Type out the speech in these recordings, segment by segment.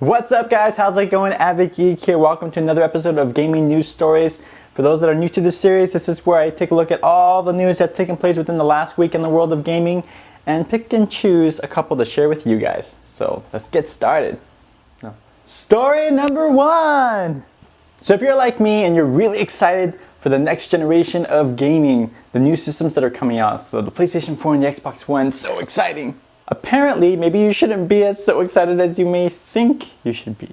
What's up guys, how's it going? AviddGeek here. Welcome to another episode of Gaming News Stories. For those that are new to this series, this is where I take a look at all the news that's taken place within the last week in the world of gaming and pick and choose a couple to share with you guys. So let's get started. Story number one. So if you're like me and you're really excited for the next generation of gaming, the new systems that are coming out, so the PlayStation 4 and the Xbox One, so exciting. Apparently, maybe you shouldn't be as so excited as you may think you should be.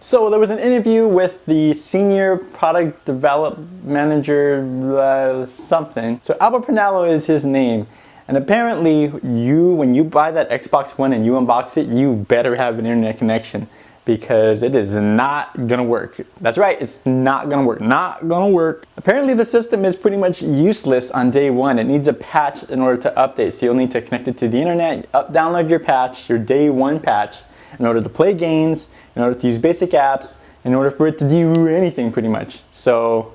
So there was an interview with the senior product development manager, something. So Albert Pernallo is his name. And apparently, when you buy that Xbox One and you unbox it, you better have an internet connection because it is not gonna work. That's right, it's not gonna work. Not gonna work. Apparently the system is pretty much useless on day one. It needs a patch in order to update. So you'll need to connect it to the internet, download your patch, your day one patch, in order to play games, in order to use basic apps, in order for it to do anything pretty much. So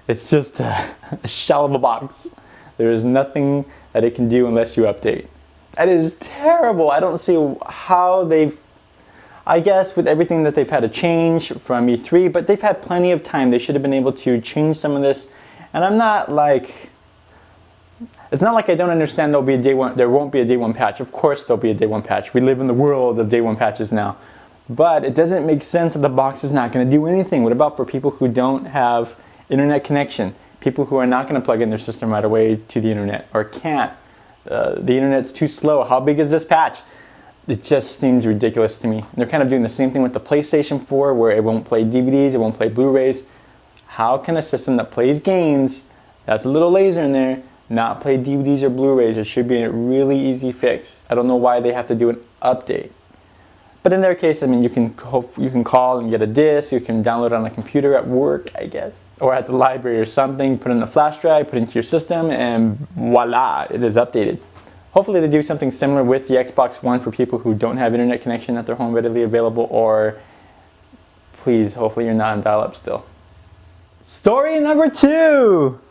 it's just a shell of a box. There is nothing that it can do unless you update. That is terrible. I don't see how they've, I guess with everything that they've had to change from E3, but they've had plenty of time. They should have been able to change some of this. And I'm not like, it's not like I don't understand there won't be a day one patch. Of course there'll be a day one patch. We live in the world of day one patches now. But it doesn't make sense that the box is not going to do anything. What about for people who don't have internet connection? People who are not going to plug in their system right away to the internet or can't. The internet's too slow. How big is this patch? It just seems ridiculous to me. And they're kind of doing the same thing with the PlayStation 4 where it won't play DVDs, it won't play Blu-rays. How can a system that plays games, that's a little laser in there, not play DVDs or Blu-rays? It should be a really easy fix. I don't know why they have to do an update. But in their case, I mean, you can call and get a disc, you can download it on a computer at work, I guess, or at the library or something, put it in a flash drive, put it into your system, and voila, it is updated. Hopefully they do something similar with the Xbox One for people who don't have internet connection at their home readily available, or please, hopefully you're not on dial-up still. Story number two.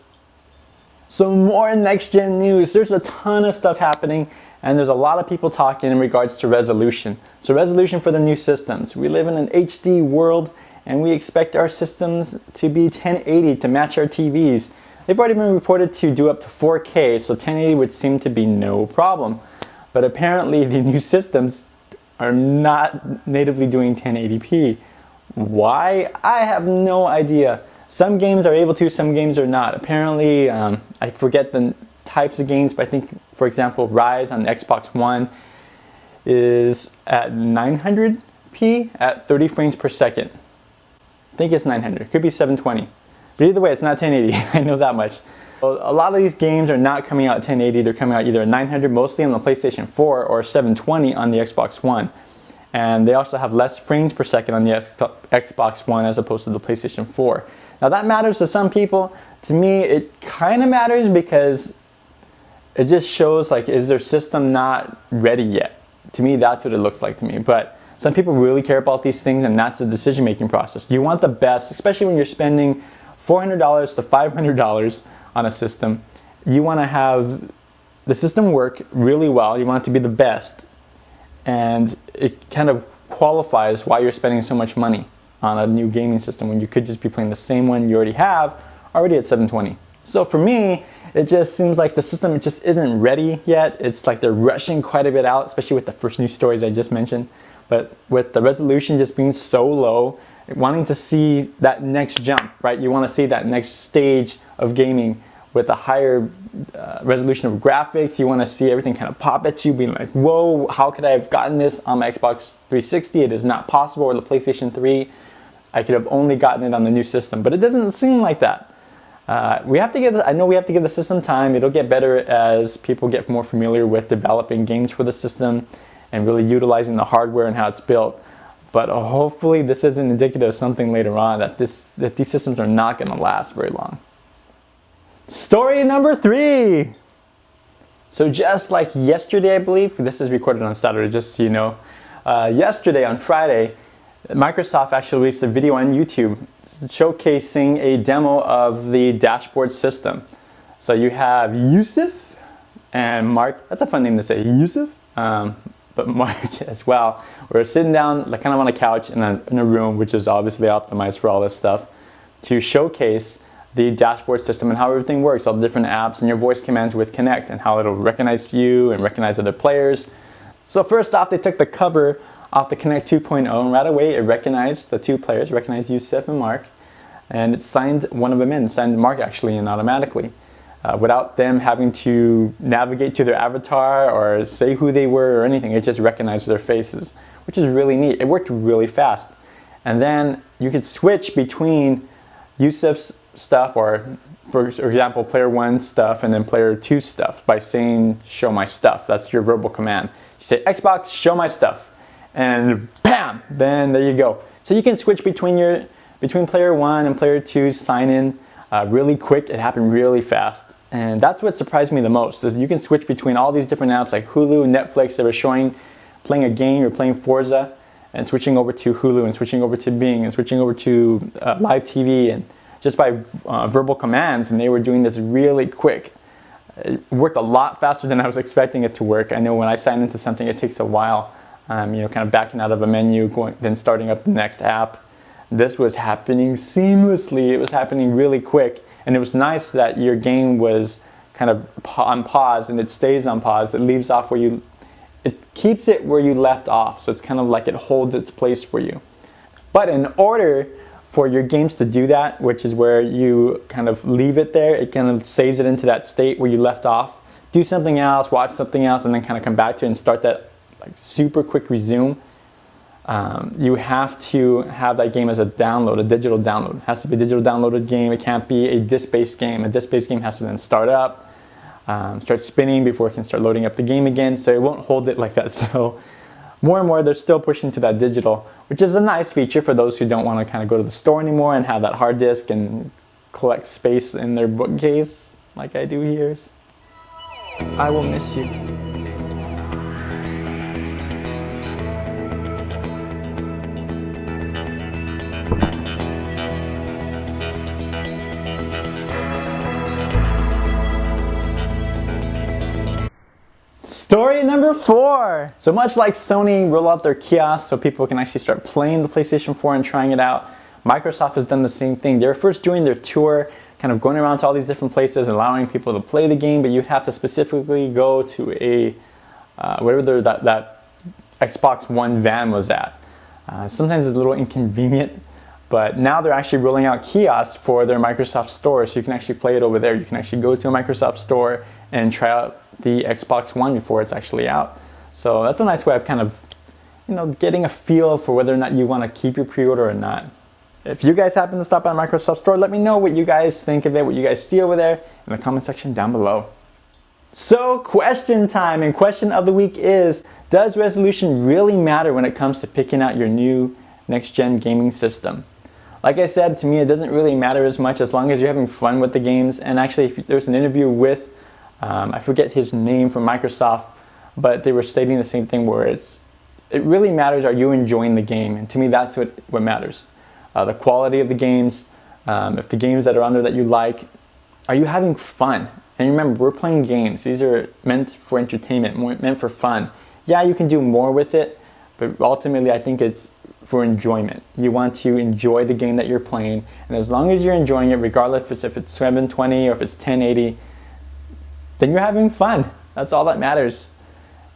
Some more next-gen news. There's a ton of stuff happening, and there's a lot of people talking in regards to resolution. So resolution for the new systems. We live in an HD world, and we expect our systems to be 1080 to match our TVs. They've already been reported to do up to 4K, so 1080 would seem to be no problem. But apparently the new systems are not natively doing 1080p. Why? I have no idea. Some games are able to, some games are not. Apparently, I forget the types of games, but I think, for example, Rise on the Xbox One is at 900p at 30 frames per second. I think it's 900, it could be 720. But either way, it's not 1080, I know that much. A lot of these games are not coming out at 1080, they're coming out either at 900, mostly on the PlayStation 4, or 720 on the Xbox One. And they also have less frames per second on the Xbox One as opposed to the PlayStation 4. Now that matters to some people. To me, it kind of matters because it just shows, like, is their system not ready yet? To me, that's what it looks like to me. But some people really care about these things, and that's the decision-making process. You want the best, especially when you're spending $400 to $500 on a system. You want to have the system work really well. You want it to be the best. And it kind of qualifies why you're spending so much money on a new gaming system when you could just be playing the same one you already have, already at 720. So for me, it just seems like the system just isn't ready yet. It's like they're rushing quite a bit out, especially with the first news stories I just mentioned. But with the resolution just being so low, wanting to see that next jump, right? You want to see that next stage of gaming with a higher resolution of graphics. You want to see everything kind of pop at you, being like, whoa, how could I have gotten this on my Xbox 360? It is not possible, or the PlayStation 3. I could have only gotten it on the new system, but it doesn't seem like that. I know we have to give the system time. It'll get better as people get more familiar with developing games for the system and really utilizing the hardware and how it's built. But hopefully this isn't indicative of something later on, that these systems are not going to last very long. Story number three. So just like yesterday, I believe, this is recorded on Saturday, just so you know. Yesterday, on Friday, Microsoft actually released a video on YouTube showcasing a demo of the dashboard system. So you have Yusuf and Mark, that's a fun name to say, Yusuf, but Mark as well. We're sitting down like kind of on a couch in a room, which is obviously optimized for all this stuff, to showcase the dashboard system and how everything works, all the different apps and your voice commands with Connect, and how it'll recognize you and recognize other players. So first off, they took the cover off the Connect 2.0, and right away it recognized the two players, recognized Yusuf and Mark, and it signed one of them in, signed Mark actually in automatically, without them having to navigate to their avatar or say who they were or anything. It just recognized their faces, which is really neat. It worked really fast. And then you could switch between Yusuf's stuff, or for example, player 1's stuff, and then player 2's stuff by saying, show my stuff. That's your verbal command. You say, Xbox, show my stuff. And bam, then there you go. So you can switch between player 1 and player 2's sign in really quick. It happened really fast. And that's what surprised me the most, is you can switch between all these different apps like Hulu, Netflix that were playing a game or playing Forza, and switching over to Hulu and switching over to Bing and switching over to live TV, and just by verbal commands, and they were doing this really quick. It worked a lot faster than I was expecting it to work. I know when I sign into something, it takes a while, kind of backing out of a menu, then starting up the next app. This was happening seamlessly. It was happening really quick, and it was nice that your game was kind of on pause, and it stays on pause. It leaves off it keeps it where you left off, so it's kind of like it holds its place for you. But in order for your games to do that, which is where you kind of leave it there, it kind of saves it into that state where you left off, do something else, watch something else, and then kind of come back to it and start that like super quick resume. You have to have that game as a download, a digital download. It has to be a digital downloaded game. It can't be a disk-based game. A disk-based game has to then start up, start spinning before it can start loading up the game again, so it won't hold it like that. So more and more, they're still pushing to that digital, which is a nice feature for those who don't want to kind of go to the store anymore and have that hard disk and collect space in their bookcase like I do here. I will miss you. Story number 4. So much like Sony roll out their kiosks so people can actually start playing the PlayStation 4 and trying it out, Microsoft has done the same thing. They were first doing their tour, kind of going around to all these different places, allowing people to play the game, but you'd have to specifically go to a, wherever that Xbox One van was at. Sometimes it's a little inconvenient, but now they're actually rolling out kiosks for their Microsoft store, so you can actually play it over there. You can actually go to a Microsoft store and try out the Xbox One before it's actually out. So that's a nice way of kind of, getting a feel for whether or not you want to keep your pre-order or not. If you guys happen to stop by Microsoft Store, let me know what you guys think of it, what you guys see over there in the comment section down below. So question time, and question of the week is, does resolution really matter when it comes to picking out your new next-gen gaming system? Like I said, to me it doesn't really matter as much as long as you're having fun with the games. And actually, if there's an interview with I forget his name from Microsoft, but they were stating the same thing, where it really matters, are you enjoying the game? And to me, that's what matters. The quality of the games, if the games that are on there that you like, are you having fun? And remember, we're playing games. These are meant for entertainment, meant for fun. Yeah, you can do more with it, but ultimately I think it's for enjoyment. You want to enjoy the game that you're playing, and as long as you're enjoying it, regardless if it's 720 or if it's 1080, then you're having fun. That's all that matters.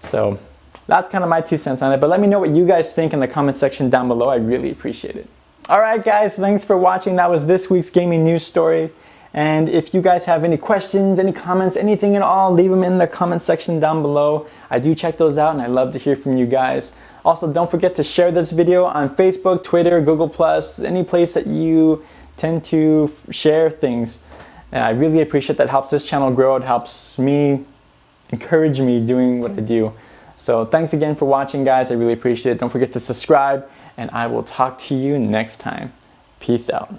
So that's kind of my 2 cents on it, but let me know what you guys think in the comment section down below. I really appreciate it. Alright guys, thanks for watching. That was this week's gaming news story. And if you guys have any questions, any comments, anything at all, leave them in the comment section down below. I do check those out and I love to hear from you guys. Also, don't forget to share this video on Facebook, Twitter, Google+, any place that you tend to share things. And I really appreciate that. It helps this channel grow. It helps me, encourage me doing what I do. So thanks again for watching, guys. I really appreciate it. Don't forget to subscribe, and I will talk to you next time. Peace out.